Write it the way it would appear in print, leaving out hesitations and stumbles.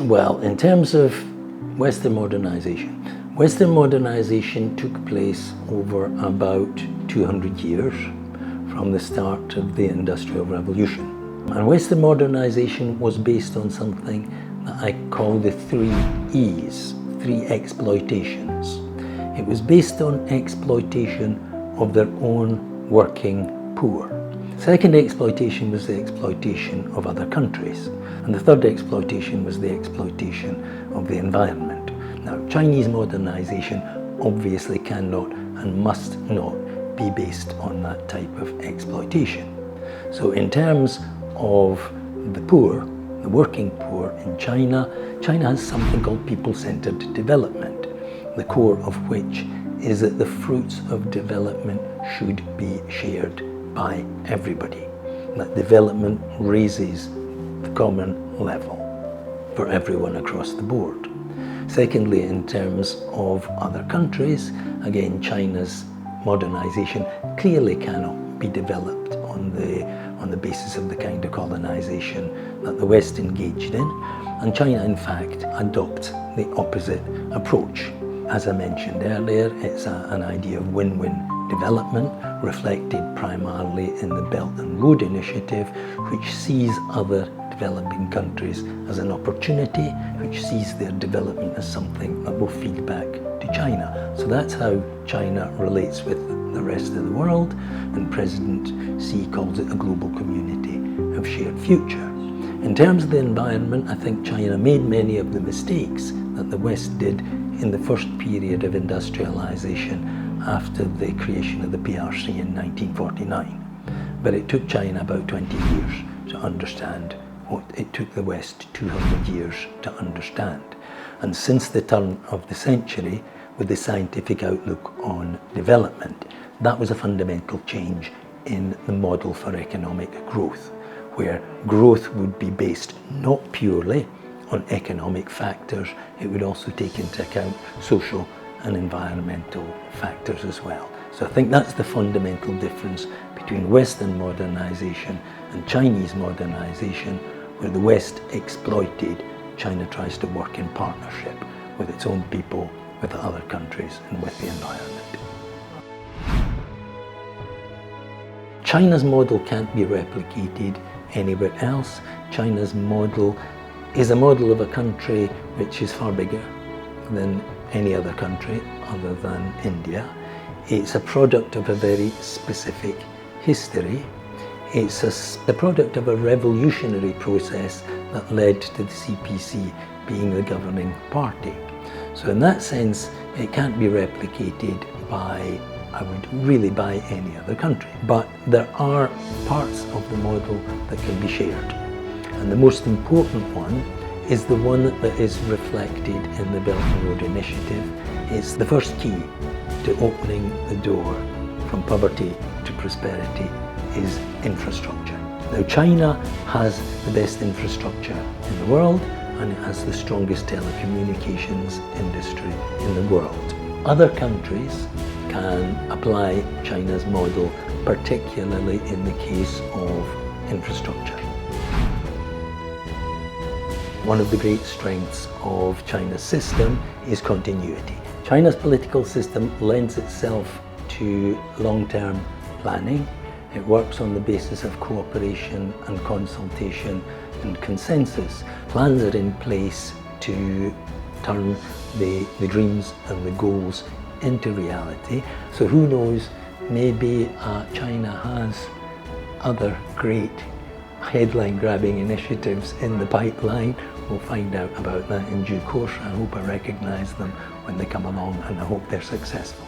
Well, in terms of Western modernization took place over about 200 years from the start of the Industrial Revolution. And Western modernization was based on something that I call the 3 E's, 3 exploitations. It was based on exploitation of their own working poor. Second exploitation was the exploitation of other countries. And the third exploitation was the exploitation of the environment. Now, Chinese modernization obviously cannot and must not be based on that type of exploitation. So in terms of the poor, the working poor in China, China has something called people-centered development, the core of which is that the fruits of development should be shared by everybody. That development raises the common level for everyone across the board. Secondly, in terms of other countries, again, China's modernization clearly cannot be developed on the basis of the kind of colonization that the West engaged in. And China, in fact, adopts the opposite approach. As I mentioned earlier, it's an idea of win-win development, reflected primarily in the Belt and Road Initiative, which sees other developing countries as an opportunity, which sees their development as something that will feed back to China. So that's how China relates with the rest of the world, and President Xi calls it a global community of shared future. In terms of the environment, I think China made many of the mistakes that the West did in the first period of industrialization after the creation of the PRC in 1949. But it took China about 20 years to understand what it took the West 200 years to understand. And since the turn of the century, with the scientific outlook on development, that was a fundamental change in the model for economic growth, where growth would be based not purely on economic factors, it would also take into account social and environmental factors as well. So I think that's the fundamental difference between Western modernization and Chinese modernization, where the West exploited, China tries to work in partnership with its own people, with other countries, and with the environment. China's model can't be replicated anywhere else. China's model is a model of a country which is far bigger than any other country other than India. It's a product of a very specific history. It's the product of a revolutionary process that led to the CPC being the governing party. So in that sense, it can't be replicated by any other country. But there are parts of the model that can be shared. And the most important one is the one that is reflected in the Belt and Road Initiative. It's the first key to opening the door from poverty to prosperity is infrastructure. Now, China has the best infrastructure in the world, and it has the strongest telecommunications industry in the world. Other countries can apply China's model, particularly in the case of infrastructure. One of the great strengths of China's system is continuity. China's political system lends itself to long-term planning. It works on the basis of cooperation and consultation and consensus. Plans are in place to turn the dreams and the goals into reality. So who knows, maybe China has other great headline-grabbing initiatives in the pipeline. We'll find out about that in due course. I hope I recognize them when they come along, and I hope they're successful.